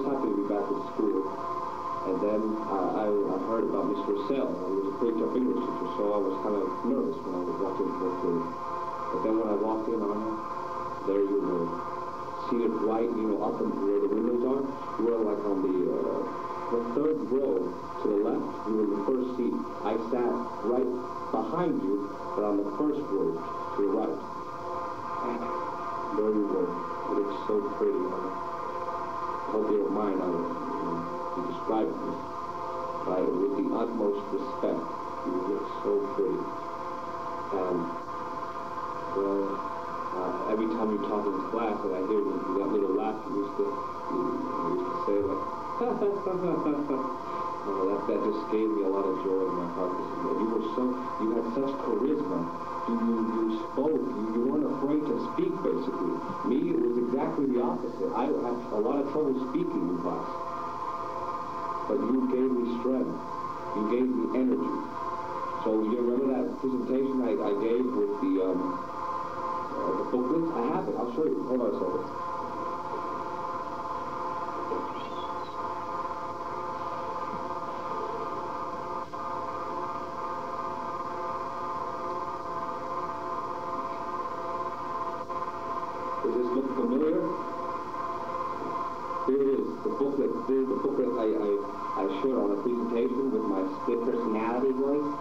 was happy to be back at school. And then I heard about Mr. Sell. He was a great job English teacher, so I was kind of nervous when I was walking into a class. But then when I walked in on him, there you were, seated right, up in where the windows are. You were like on the third row to the left. You were in the first seat. I sat right behind you, but on the first row to the right. And there you were. It looked so pretty. I hope you don't mind. You described me, right, with the utmost respect. You look so pretty. And, well, every time you talk in class and I hear you, that little laugh you used to say, like, that just gave me a lot of joy in my heart. You had such charisma. You spoke. You weren't afraid to speak, basically. Me, it was exactly the opposite. I had a lot of trouble speaking in class. But you gave me strength. You gave me energy. So you remember that presentation I gave with the booklets? I have it. I'll show you. Hold on a second. Does this look familiar? Here it is, the booklet. This is the booklet I showed on the presentation with my split personality voice.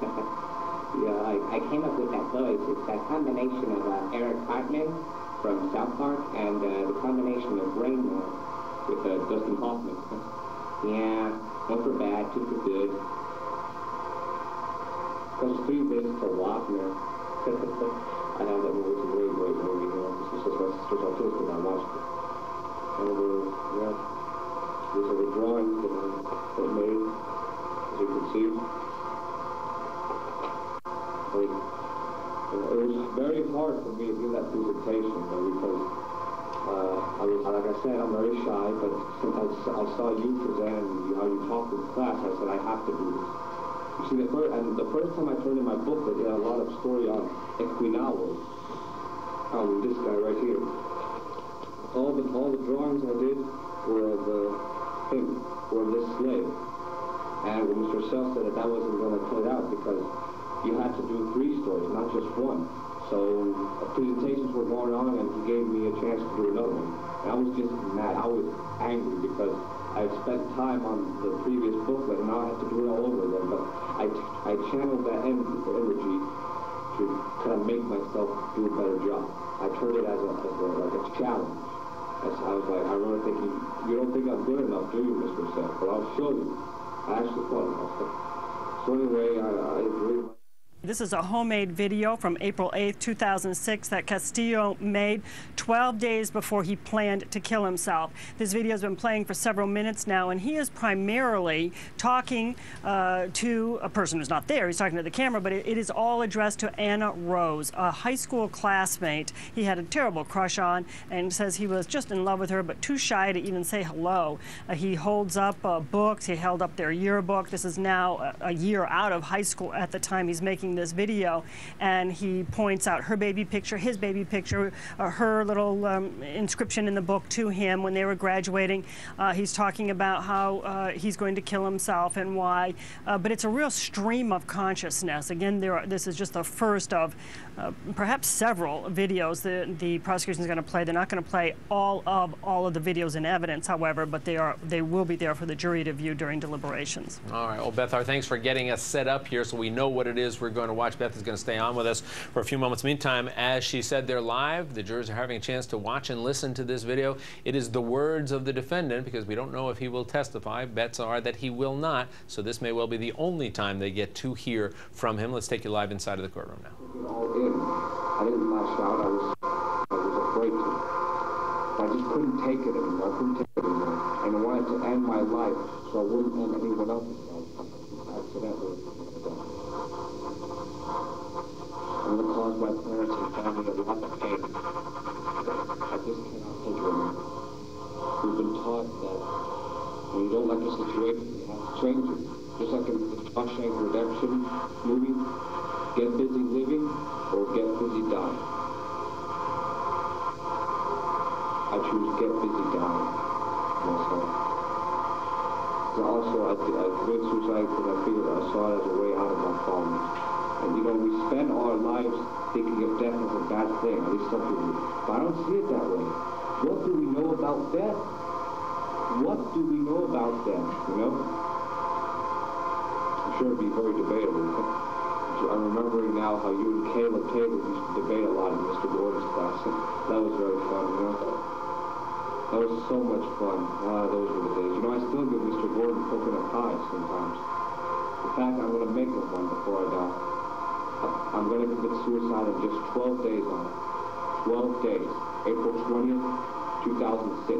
Yeah, I came up with that voice. It's a combination of Eric Cartman from South Park and the combination of Rain Man with Dustin Hoffman. Yeah, one for bad, two for good. Plus 3 bits for Wagner. I have that movie. It's a great, great movie. This is just my sister's autistic. I watched it. And these are the drawings that I made, as you can see. It was very hard for me to do that presentation, because like I said, I'm very shy, but since I saw you present and how you talked in class, I said I have to do this. You see, the first time I turned in my booklet, it had a lot of story on Equinalo. This guy right here. All the drawings I did were of this slave. And when Mr. Sell said that wasn't going to put it out because you had to do 3 stories, not just one. So presentations were going on, and he gave me a chance to do another one. And I was just mad. I was angry because I had spent time on the previous booklet, and now I had to do it all over again. But I channeled that energy to kind of make myself do a better job. I turned it as a challenge. I was like, I really think you don't think I'm good enough, do you, Mr. Seth? But I'll show you. I actually thought. So anyway, I really. This is a homemade video from April 8th, 2006 that Castillo made 12 days before he planned to kill himself. This video has been playing for several minutes now, and he is primarily talking to a person who's not there. He's talking to the camera, but it is all addressed to Anna Rose, a high school classmate he had a terrible crush on, and says he was just in love with her, but too shy to even say hello. He holds up books. He held up their yearbook. This is now a year out of high school at the time he's making this video, and he points out her baby picture, his baby picture, her little inscription in the book to him when they were graduating. He's talking about how he's going to kill himself and why, but it's a real stream of consciousness. Again, this is just the first of perhaps several videos the prosecution is going to play. They're not going to play all of the videos in evidence, however, but they will be there for the jury to view during deliberations. All right. Well, Beth, thanks for getting us set up here so we know what it is we're going to watch. Beth is going to stay on with us for a few moments. Meantime, as she said, they're live. The jurors are having a chance to watch and listen to this video. It is the words of the defendant, because we don't know if he will testify. Bets are that he will not, so this may well be the only time they get to hear from him. Let's take you live inside of the courtroom now. I didn't lash out. I was afraid to. I just couldn't take it anymore. I couldn't take it anymore. And I wanted to end my life so I wouldn't end anyone else's life accidentally. I'm going to cause my parents and family a lot of pain. I just cannot take it anymore. We've been taught that when you don't like a situation, you have to change it. Just like in the Shawshank Redemption movie, get busy living or get busy dying. I choose get busy dying myself. Also, I committed suicide because I figured I saw it as a way out of my problems. And you know, we spend our lives thinking of death as a bad thing, at least some people do. But I don't see it that way. What do we know about death? What do we know about death, you know? I'm sure it'd be very debatable. I'm remembering now how you and Caleb Taylor used to debate a lot in Mr. Gordon's class, and that was very fun, you know? That was so much fun. Those were the days. You know, I still give Mr. Gordon coconut pie sometimes. In fact, I'm going to make him one before I die. I'm going to commit suicide in just 12 days on it. 12 days. April 20th, 2006.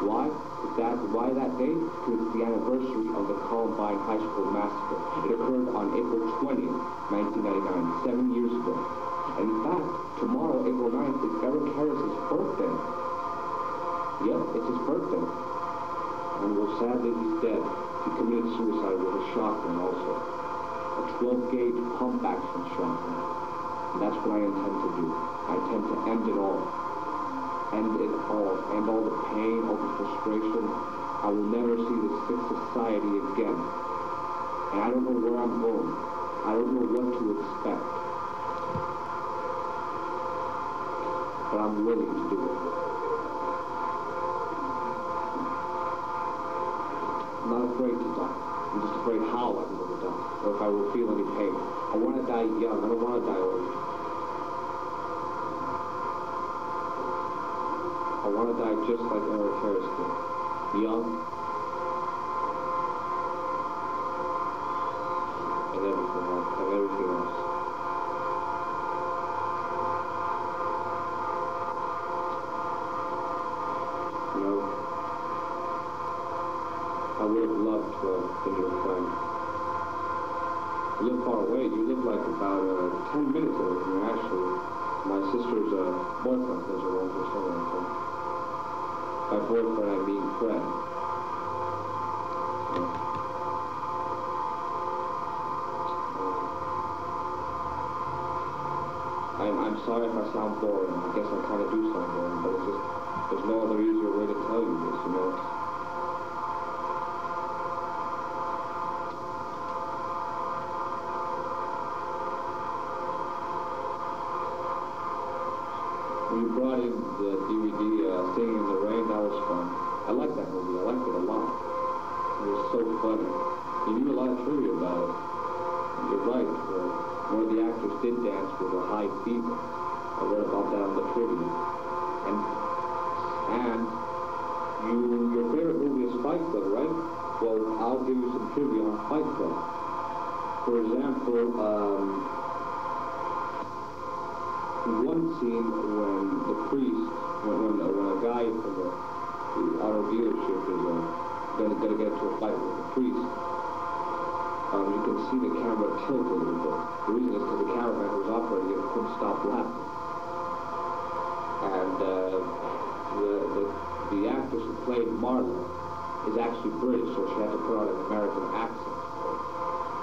Why? Why that date? Because it's the anniversary of the Columbine High School massacre. It occurred on April 20th, 1999, 7 years ago. And in fact, tomorrow, April 9th, is Eric Harris's birthday. Yep, it's his birthday. And well, sadly, he's dead. He committed suicide with a shotgun also. A 12-gauge pump-action shotgun. And that's what I intend to do. I intend to end it all. End it all. End all the pain, all the frustration. I will never see this sick society again. And I don't know where I'm going. I don't know what to expect. But I'm willing to do it. I'm not afraid to die. I'm just afraid how I'm going to die, or if I will feel any pain. I want to die young. I don't want to die old. I want to die just like Eric Harris did. Young. And everything else. And everything else. You know, I would have loved to have been your friend. You live far away. You live like about 10 minutes away from me, actually. My sister's boyfriend lives around here somewhere, I think. By boyfriend, I mean friend. I'm sorry if I sound boring. I guess I kind of do sound boring, but it's just, there's no other easier way to tell you this, you know? When you brought in the DVD, Singing in the Rain, that was fun. I liked that movie. I liked it a lot. It was so funny. You knew a lot of trivia about it. You're right. One of the actors did dance with a high fever. I read about that on the trivia. And your favorite movie is Fight Club, right? Well, I'll give you some trivia on Fight Club. For example, one scene when the priest, when a guy from the auto dealership is going to get into a fight with the priest, you can see the camera tilt a little bit. The reason is because the cameraman who was operating it couldn't stop laughing. And the actress who played Marla is actually British, so she had to put on an American accent.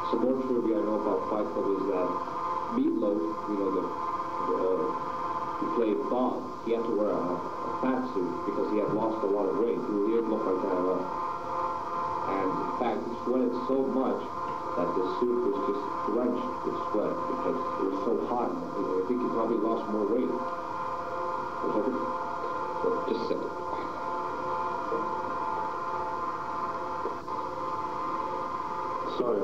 Some more trivia I know about Fight Club is that Meatloaf, you know, who played Bob, he had to wear a fat suit because he had lost a lot of weight. He didn't look like that at all. And in fact, he sweated so much that the suit was just drenched with sweat because it was so hot. I think he probably lost more weight. Just a second. Sorry,